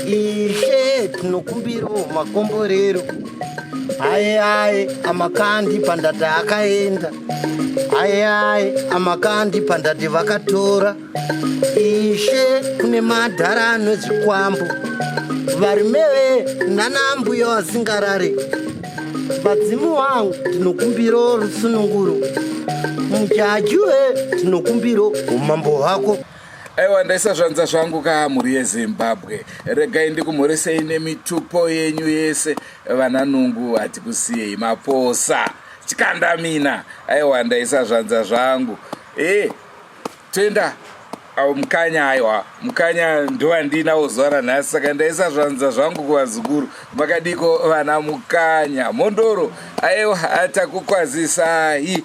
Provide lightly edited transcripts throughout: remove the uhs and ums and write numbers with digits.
Ishe tinokumbira makomborero. Ai amakandi pandati akaenda. Ai amakandi pandati vakatora. Ishe kune madhara anozvikwambo. Varimewe nanambuya wasingarare. Badzimu wangu tinokumbira rusununguro. Mujajuwe tinokumbira umambo hwako. Aiwa ndaisa zvanza zvangu kamhuri yeZimbabwe. Regai ndikumhoresei nemitupo yenyu yese. Vananungu hatikusiyei maposa. Chikandamina. Aiwa ndaisa zvanza zvangu. Toenda mukanya. Aiwa mukanya ndowandinawo zuva ranhasi. Saka ndaisa zvanza zvangu kuvazukuru. Makadiko vana mukanya. Mondoro. Aiwa atakukwazisai.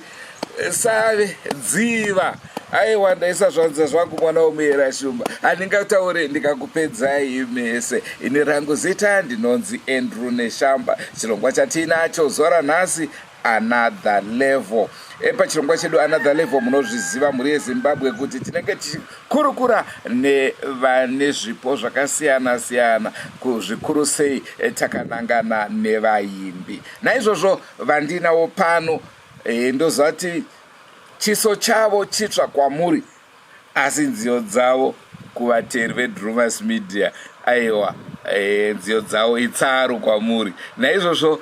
Save dziva. Aiwa ndaisa zvanza zvangu mwana womuyera shumba. Handingataure ndikakupedzai mese. Ini rangu zita ndinonzi Andrew Neshamba. Chirongwa chatinacho zuva ranhasi Another Level. Pachirongwa chedu Another Level munozviziva mhuri yeZimbabwe kuti tinenge tichikurukura nevane zvipo zvakasiyana siyana, zvikuru sei takanangana nevaimbi. Naizvozvo vandinawo pano ndozvati chiso chavo chitsva kwamuri asi nziyo dzavo kuvateri veDrumas Media. Aiwa nziyo dzavo itsaru kwamuri. Naizvozvo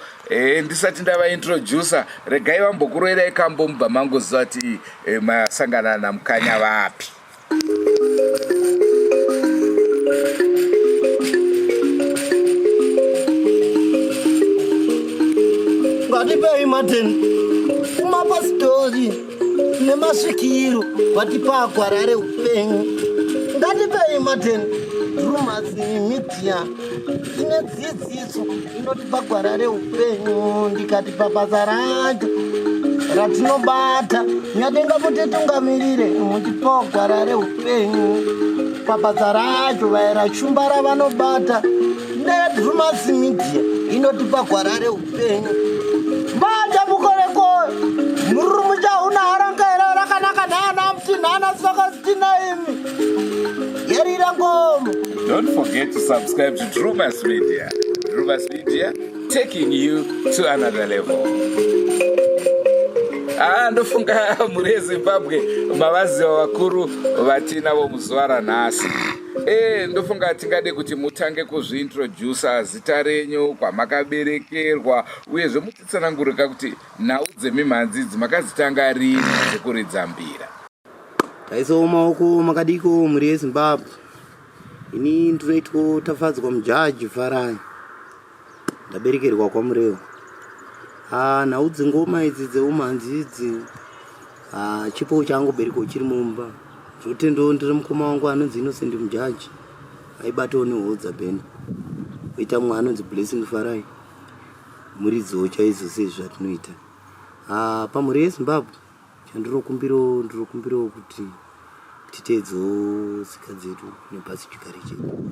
ndisati ndavaintroducer, regai vambokuroerai kambomubva mangoziva kuti masangana namukanya vapi. Ngatipei mateni kumapasitori nemasvikiro vatipa gwarare upenyu. Ngatipei mateni Drumas Media ine dzidziso inotipa gwarare upenyu. Ndikatipa basa racho ratinobata nyatenga kuti tungamirire mutipa gwarare upenyu. Pabasa racho vaira shumba ravanobata neDrumas Media inotipa gwarare upenyu. Bata mukoreko murumu chauna harangaira rakanaka nana mtinana saka stinaimi yerira ngomo. Don't forget to subscribe to Drumas Media. Drumas Media taking you to another level. Ndofunga mhuri yeZimbabwe mavaziva vakuru vatinavo muzuva ranhasi. Ndofunga tingade kuti mutange kuzviintroducer zita renyu, kwamakaberekerwa, uyezve mutitsanangurika kuti nhau dzemimhanzi idzi makadzitanga rini dzekuridza mbira. Taisawo maoko makadiko mhuri yeZimbabwe. Ini ndinoitwa tafadzwa mujaji Farai. Ndaberekerwa kwamurewo. Nhau dzengoma idzi dzeumhanzi idzi chipo changoberekwa chiri mumba. Zvotendo ndiri mukoma wangu anonzi Innocent mujaji aibatawo nehodza band. Oita mumwe anonzi Blessing Farai. Muridziwo chaizvo sezvatinoita. Pamhuri yeZimbabwe chandinokumbirawo kuti titeedzewo tsika dzedu nepasi chigare chedu.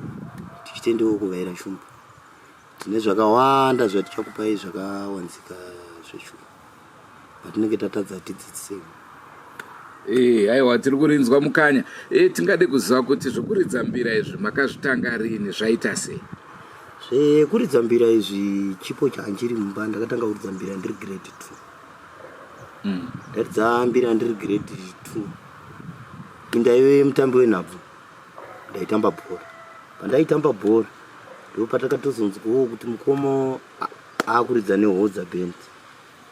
Tichitendewo kuvaira shumba. Tine zvakawanda zvatichakupai zvakawanzika zveshumba. Patinenge tatadza tidzidzisei. Aiwa tiri kurinzwa mukanya. Tingade kuziva kuti zvokuridza mbira izvi makazvitanga rini, zvaita sei? Zvekuridza mbira izvi chipo chanjiri mumba. Ndakatanga kuridza mbira ndiri grade 2. Ndaridza mbira ndiri grade 2. Indaive mutambi wenhabvu. Ndaitamba bhora. Pandaitamba bhora ndipo patakatozonzwawo kuti mukoma akuridza nehodza band.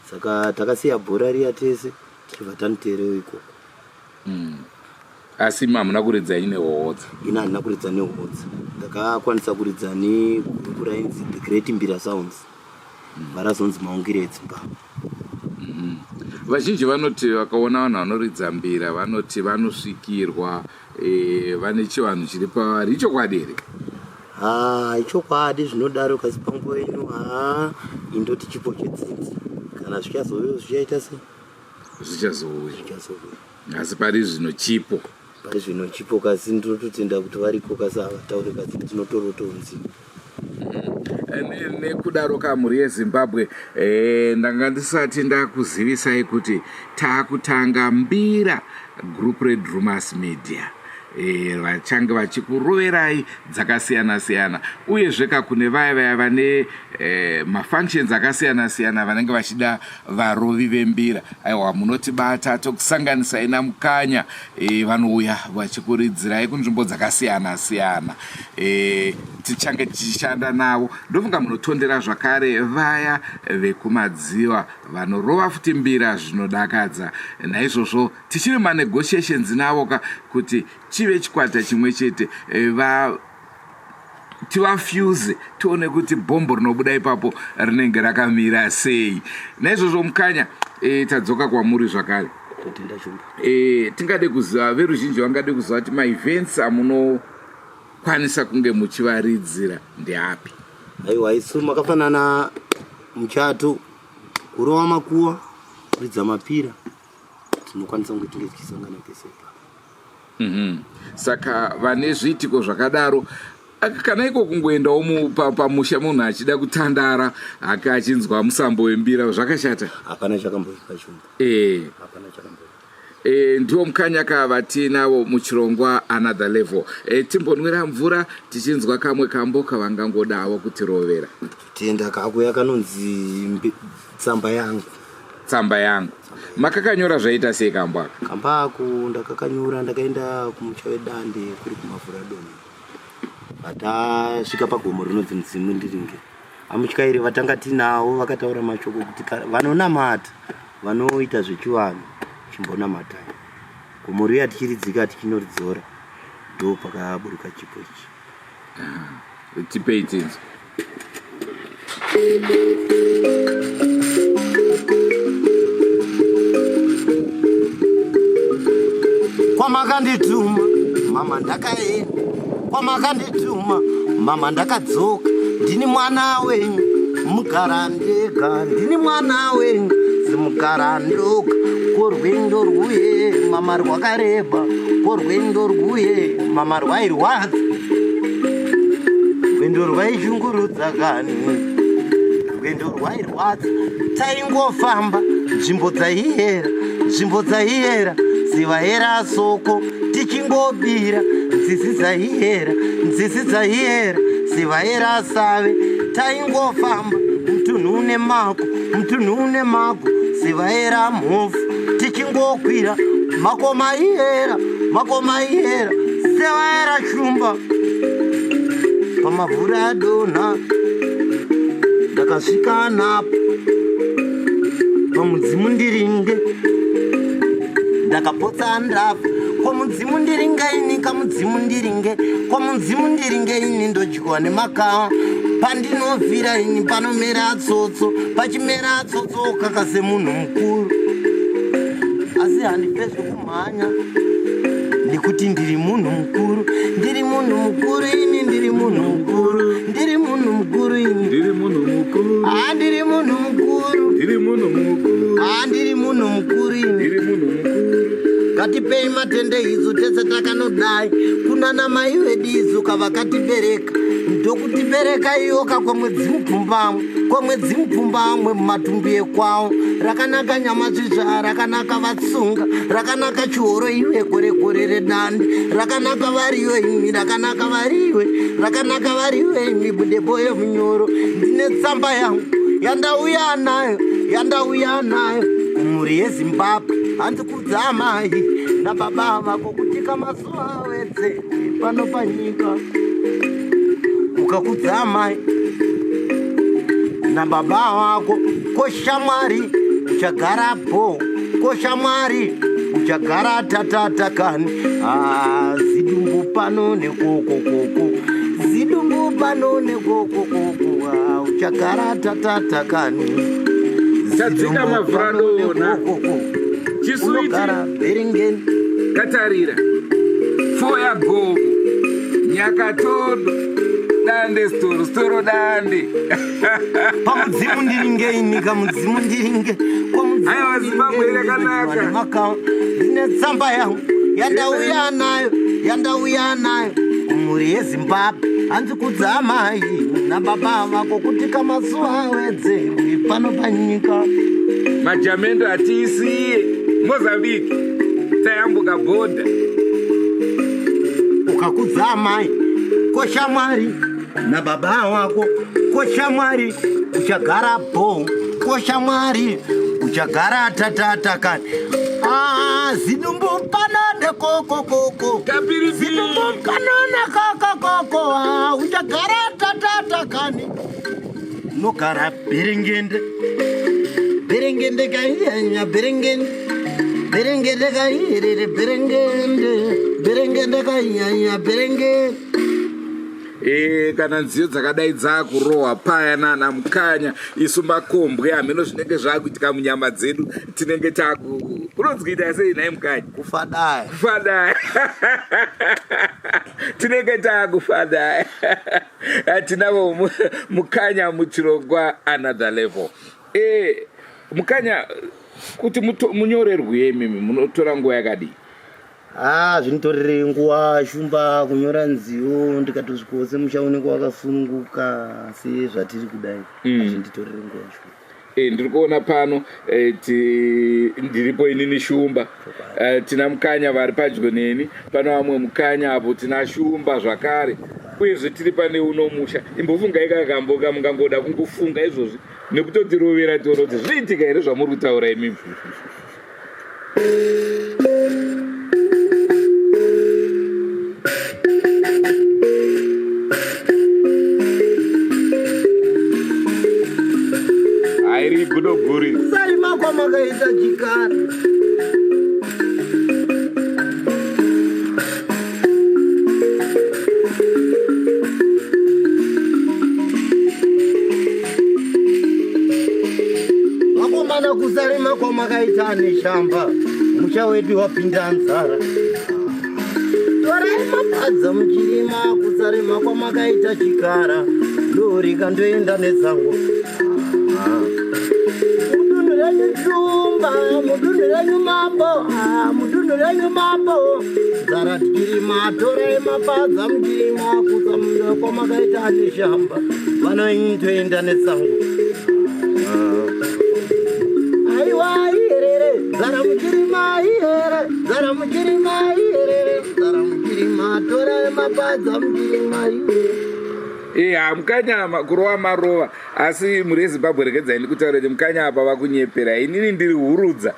Saka takasiya bhora riya tese tichibva tanoteerewo ikoko. Asi mamuna kuridza nehodza? Ina handina kuridza nehodza. Ndakakwanisa kuridza negrupu rainzi The Great Mbira Sounds. Varazonzi maungiro edzimba. Vazhinji vanoti vakaona vanhu vanoridza mbira vanoti vanosvikirwa, vane chivanhu chiri pavari. Ichokwadi here? Ichokwadi zvinodaro, kasi panguva ino indoti chipo chedzidzi. Kana zvichazouya zvichaita sei? Zvichazouya. Asi pari zvino chipo. Pari zvino chipo, kasi ndinototenda kuti variko, kasi havataure, kasi tinotorotonzi. Nekudaro kamhuri yeZimbabwe, ndanga ndisati ndakuzivisai kuti taakutanga mbira group reDrumas Media. vachange vachikuroverai dzakasiyana-siyana, uyezve kune vaya vane mafunctions akasiyana-siyana vanenge vachida varovi vembira. Aiwa, munotibata tokusanganisai namukanya, vanouya vachikuridzirai kunzvimbo dzakasiyana-siyana, tichange tichishanda navo. Ndofunga munotondera zvakare vaya vekumadziva vanorova futi mbira zvinodakadza. Naizvozvo tichive manegotiations navo kuti chive chikwata chimwe chete, tivafuse tione kuti bhombo rinobuda ipapo rinenge rakamira sei. Naizvozvo mukanya, tadzoka kwamuri zvakare. Tingade kuziva, veruzhinji vangade kuziva kuti maevents amunokwanisa kunge muchivaridzira ndeapi? Aiwa, isu makafanana muchato, kurova makuwa, kuridza mapira, tinokwanisa kunge tinge tichisangana pese. Saka vane zviitiko zvakadaro, kana iko kungoendawo pamusha munhu achida kutandara achinzwa musambo wembira zvakashata? Hapana chakamboitwa chombo. Hapana chakamboitwa. Ndiwo mukanya kavatinawo muchirongwa another level. Timbonwira mvura tichinzwa kamwe kambo kavangangodawo kutirovera. Tenda kako yakanonzi tsamba yangu. Tsamba yangu. Makakanyora zvaita sei kamba ako? Kamba ako ndakakanyora, ndakaenda kumucha wedande kuri kumavhura domo. Vatasvika pagomo rinonzi Mudzimu Ndiringe. Amutyairi vatanga tinavo vakataura mashoko kuti vanonamata, vanoita zvechivanhu chimbonamatai. Gomo riya tichiridzika tichinyoridzora, ndo pakaburuka chipo ichi. Tipei tinzo. Kwamakandituma mama ndakaenda, kwamakandituma mama ndakadzoka. Ndini mwana wenyu mugara ndega, ndini mwana wenyu simugara ndoga. Korwendo rwuye mama rwakareba, korwendo rwuye mama rwairwadza, rwendo rwaishungurudza kani, rwendo rwairwadza. Taingofamba nzvimbo dzaihera, nzvimbo dzaihera zivahera soko, tichingobira nzizi dzaihera, nzizi dzaihera zivahera save. Taingofamba mutunhu une mako, mutunhu une mako zivahera mhofu, tichingokwira makoma ihera, makoma ihera sevahera shumba. Pamavhura adonha ndakasvika napo pamudzimu Ndiringe, ndakapotsa ndafa. Kwamudzimu Ndiringe ini, kamudzimu Ndiringe, kwamudzimu Ndiringe ini ndodyiwa nemakawa. Pandinovhira ini panomera tsotso, pachimera tsotso kaka semunhu mukuru. Asi handipedzi kumhanya nekuti ndiri munhu mukuru, ndiri munhu mukuru ini, ndiri munhu mukuru, ndiri munhu mukuru ini, ndiri munhu mukuru, ndiri munhu mukuru, ndiri munhu mukuru, ndiri munhu mukuru ini, ndiri munhu mukuru. Ngatipei matende idzo tese takanodai kunana mai vedu idzo kavakatibereka, ndokutibereka iyoka kwemwedzi mupfumbamwe, kwemwedzi mupfumbamwe mumatumbu ekwawo. Rakanaka nyama zvizva, rakanaka vatsunga, rakanaka chihoro iwe gore redande, rakanaka variwe imi, rakanaka variwe, rakanaka variwe imi budebo yemunyoro. Ndine tsamba yangu yandauya nayo, yandauya nayo kumhuri yeZimbabwe. Handikudza mai nababa vako kuti kamazuva awedze pano panyika. Ukakudza mai nababa vako, koshamwari uchagarapo, koshamwari uchagara tatata kani. Zidumbu pano nekokokoko, zidumbu pano nekokokoko, uchagara tatata kani. Tadzika mavhura dona chisuiti katarira foya gomo nyakatodo dande storo dande. Pamudzimu Ndiringe ini, kamudzimu Ndiringe, aiwa Zimbabwe yakanaka. Ndine tsamba yangu yandauya nayo, yandauya nayo kumhuri yeZimbabwe. Handikudza mai nababa vako kuti kamazuva awedze pano panyika. Majamendo atiisiye Mozambique, tayambuka bhodha. vakakudza mai, kosha Mwari nababa wako, kosha Mwari uchagara bo, kosha Mwari uchagara tatata kani. Zidumbu kanone koko koko, zidumbu kanone koko koko, uchagara tatata kani. Nogara Berengende, Berengende kainya Berengende, Berengende kaire Berengende, Berengende kainya Berengende. Kana nziyo dzakadai dzakurohwa paya nana Mukanya isu makombwe ameno zvinenge zvakuitika munyama dzedu tinenge unonzwita sei naye Mukanya? Kufadai tinenge takufadai. Tinavo Mukanya muchirongwa another level. Mukanya kuti munyorerwe mimi munotora nguva yakadii? Zvinotorere nguva shumba kunyora nziyo ndikatosvikawo semusha unenge wakasununguka sezvatiri kudai. Azvinditorere nguva shumba. Ndiri kuona pano ndiripo inini Shumba, tina Mukanya vari padyo neni, pano vamwe Mukanya apo tina Shumba zvakare, uyezve tiri pane uno musha. Imbofungai kakamboka mungangoda kungofunga izvozvi nekutotirovera tiona kuti zviitika here zvamuri kutaura imimi. Airi gudoguri sarima kwa makaita chikara. Wakomana kusarima kwa makaita neshamba, musha wedu wapinda nzara. Torai mapadza mchirima kusarima kwa makaita chikara, lori kandoenda nezango. Mudunhu renyu mambo, zara tikirima torai mapadza mchirima kusamunda kwa makaita neshamba, vanoitoenda nesango. Aiwa ierere, zara mchirima ierere, zara mchirima ierere, zara mchirima torai mapadza mchirima ierere. Mukanya kurova marova, asi muri Zimbabwe regedzai ndikutaura kuti Mukanya apa vakunyepera. Inini ndiri hurudza,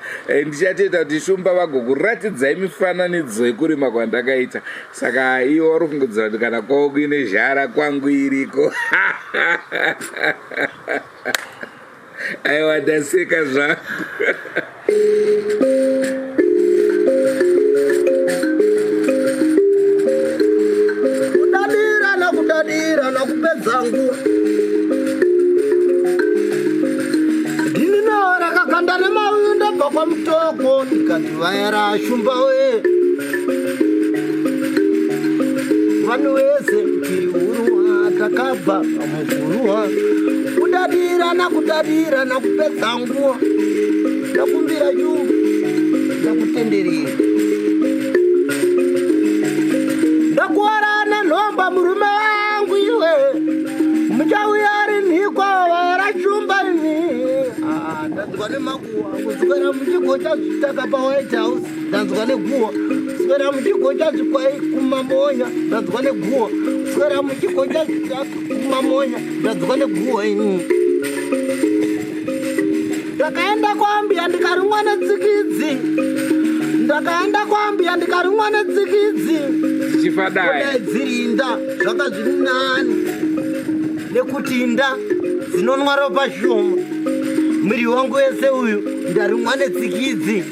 ndichatoita kuti Shumba vagokuratidzai mifananidzo yekurima kwandakaita. Saka ivo vari kungudza kuti kana kwavo kuine zhara kwangu iriko. Aiwa ndaseka zvangu. Kudadira na kupedza nguva ndini naora kakanda nemauyu ndabva kwamutoko ndikati vaera Shumba we vanhu vese tiri huruwa takabva muguruwa. Kudadira na kupedza nguva ndakumbira Shumba ndakutenderera ndakuwarana nhomba murume wangu iwe muchauya ari nhiko vaera Shumba ini. Ndanzwa nemakuhwa kuswera muchigocha zvitaka paWhite House, ndanzwa neguhwa swera muchigocha zvikwai kumamonya, ndanzwa neguhwa swera muchigocha zvitaka kumamonya, ndanzwa neguhwa ini. Ndakaenda kwambia ndikarumwa netsikidzi, ndakaenda kwambia ndikarumwa netsikidzi chifadai dzirinda zvakazviri nani nekuti inda dzinonwa ropa shoma. Mwiri wangu wese uyu ndarumwa netsikidzi.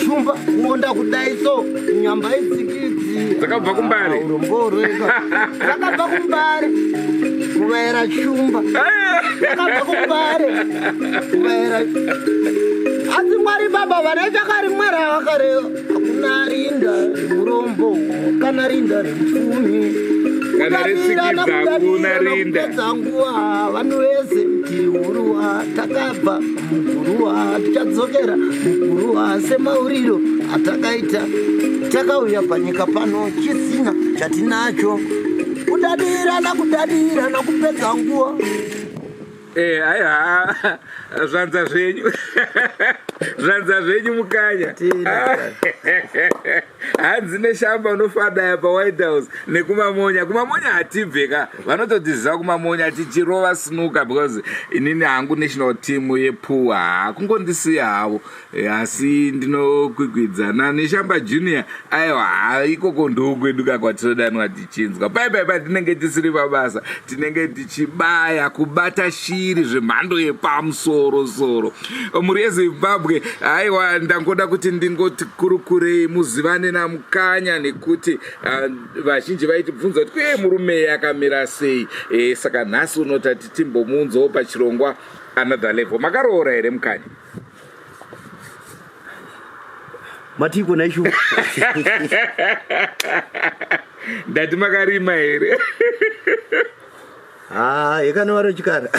Shumba kuonda kudai so nyamba yetsikidzi dzakabva kumbari uromborweka dzakabva kumbari kuvaera Shumba dzakabva kumbari kuvaera. Asi Mwari baba vane chakarimwera vakareva hakuna rinda remurombo kana rinda remupfumi. kana retsikidza hakuna rinda. Nguva vanhu vese tiri huruwa takabva muguruwa tichadzokera muguruwa semauriro atakaita takauya panyika pano chisina chatinacho. Kudadira na kupedza nguva Aiwa zvanza zvenyu zvanza zvenyu mukanya hanzi neshamba unofadaya paWhite House nekumamonya. Kumamonya hatibveka, vanototiziva kumamonya tichirova snuka because inini hangu national team yePuwa hakungondisiya havo, asi ndinokwikwidzana neshamba junior. Aiwa ikoko ndokweduka kwatinodanwa tichinzwa pai tinenge tisiri pabasa, tinenge tichibaya kubata shiri zvemhando yepamusoro-soro. Muri yeZimbabwe, aiwa ndangoda kuti ndingoti kurukurei muzivane namukanya, nekuti vazhinji vaitibvunza kuti murume yakamira sei. Saka nhasi unotati timbomunzwawo pachirongwa Another Level. Makaroora here mukanya? Matiko naishu. Ndati makarima here? Yakanowaro chikara.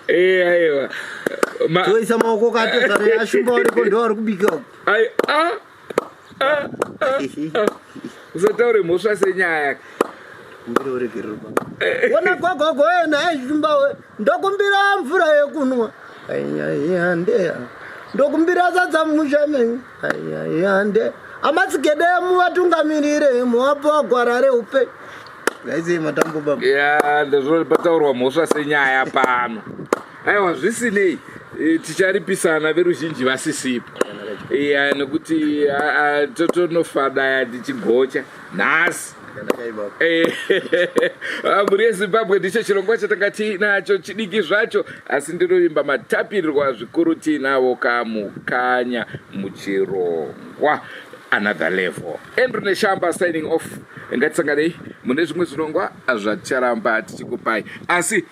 Aiwa. Toisa maoko katozara yashumba wariko ndo ari kubika. Uzotaure mhosva senyaya. Wona gogogo ena ashumba we ndokumbira mvura yekunwa. Ayayande. Ndokumbira zadza mushame. Ayayande. Amatsigede muvatungamirire muwapa gwarare upe. Gaise matambo baba. Ya ndozvo pataurwa mhosva senyaya pano. Aiwa zvisinei ticharipisana veruzhinji vasisipo. Nekuti totonofadaya tichigocha nhasi. Muri yeZimbabwe ndicho chirongwa chatanga tiinacho chidiki zvacho, asi ndinovimba matapirirwa zvikuru tiinavo kamukanya muchirongwa Another Level. Andrew Neshamba signing off. Ngatisanganei mune zvimwe zvirongwa zvaticharamba tichikupai. Asi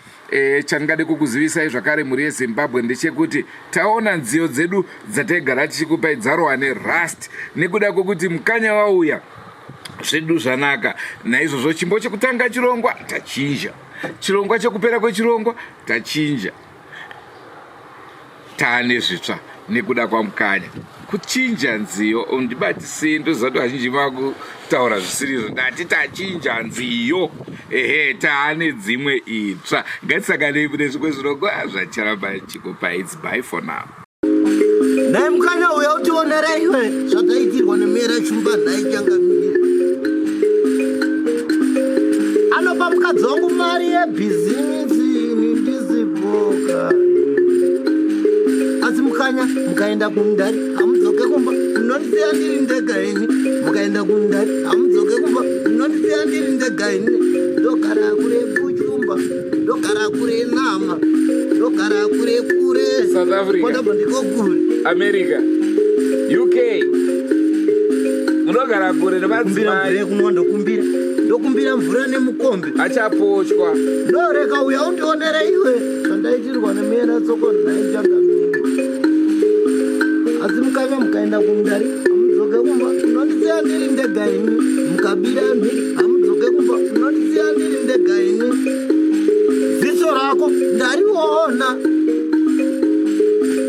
chandingade kukuzivisai zvakare muri yeZimbabwe ndechekuti taona nziyo dzedu dzataigara tichikupai dzarohwa nerust nekuda kwokuti mukanya wauya zvedu zvanaka. Naizvozvo chimbo chekutanga chirongwa tachinja, chirongwa chekupera kwechirongwa tachinja, taane zvitsva nekuda kwamukanya. Kuchinja nziyo undibatisei ndozati vazhinji vakutaura zvisirizvo. Ndati tachinja nziyo, taane dzimwe itsva. Ngatisakanei kune zvimwe zvirongwa zvacharamba chikupai. It's bye for now. Naye mukanya uya utionere iwe zvakaitirwa nemera shumba ndaichangamira. Anopa mukadzi wangu mari yebhizinisi ndisipoka. Asi mukanya mukaenda kumundari hamudzoke kumba, munondisiya ndiri ndega ini. Mukaenda kumundari hamudzoke kumba, munondisiya ndiri ndega ini. Ndogara kure kuchumba, ndogara kure nama, ndogara kure South Africa, kodabva ndiko kure America, UK. Munogara kure nemadzimai. Kunwa ndokumbira mvura nemukombe Achapochwa. Ndoreka uya undionere iwe zvandaitirwa nemera tsoko ndaichangamira. Asi mukanya mukaenda kumundari hamudzoke kumba, munondisiya ndiri ndega ini. Mukabira mhiri hamudzoke kumba, munondisiya ndiri ndega ini. Ziso rako ndariona,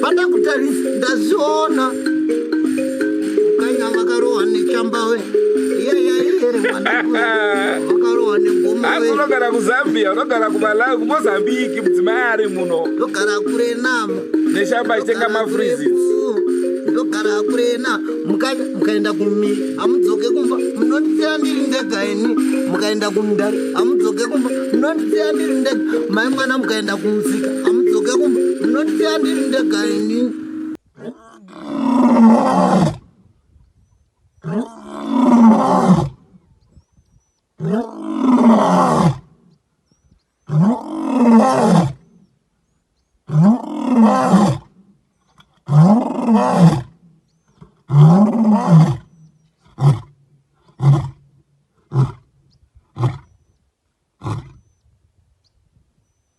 pandakutarisa ndazviona. Mukanya vakarohwa nechamba we. Unogara kuZambia, unogara kuMalawi, kuMozambique, mudzimai ari muno. Ndogara kure nama. Neshamba achitenga mafrizits. Ndogara kure na. Mukaenda kumiri hamudzoke kumba, munondisiya ndiri ndega ini. Mukaenda kumundari hamudzoke kumba, munondisiya ndiri ndega. Mai mwana mukaenda kumusika hamudzoke kumba, munondisiya ndiri ndega ini. Oh,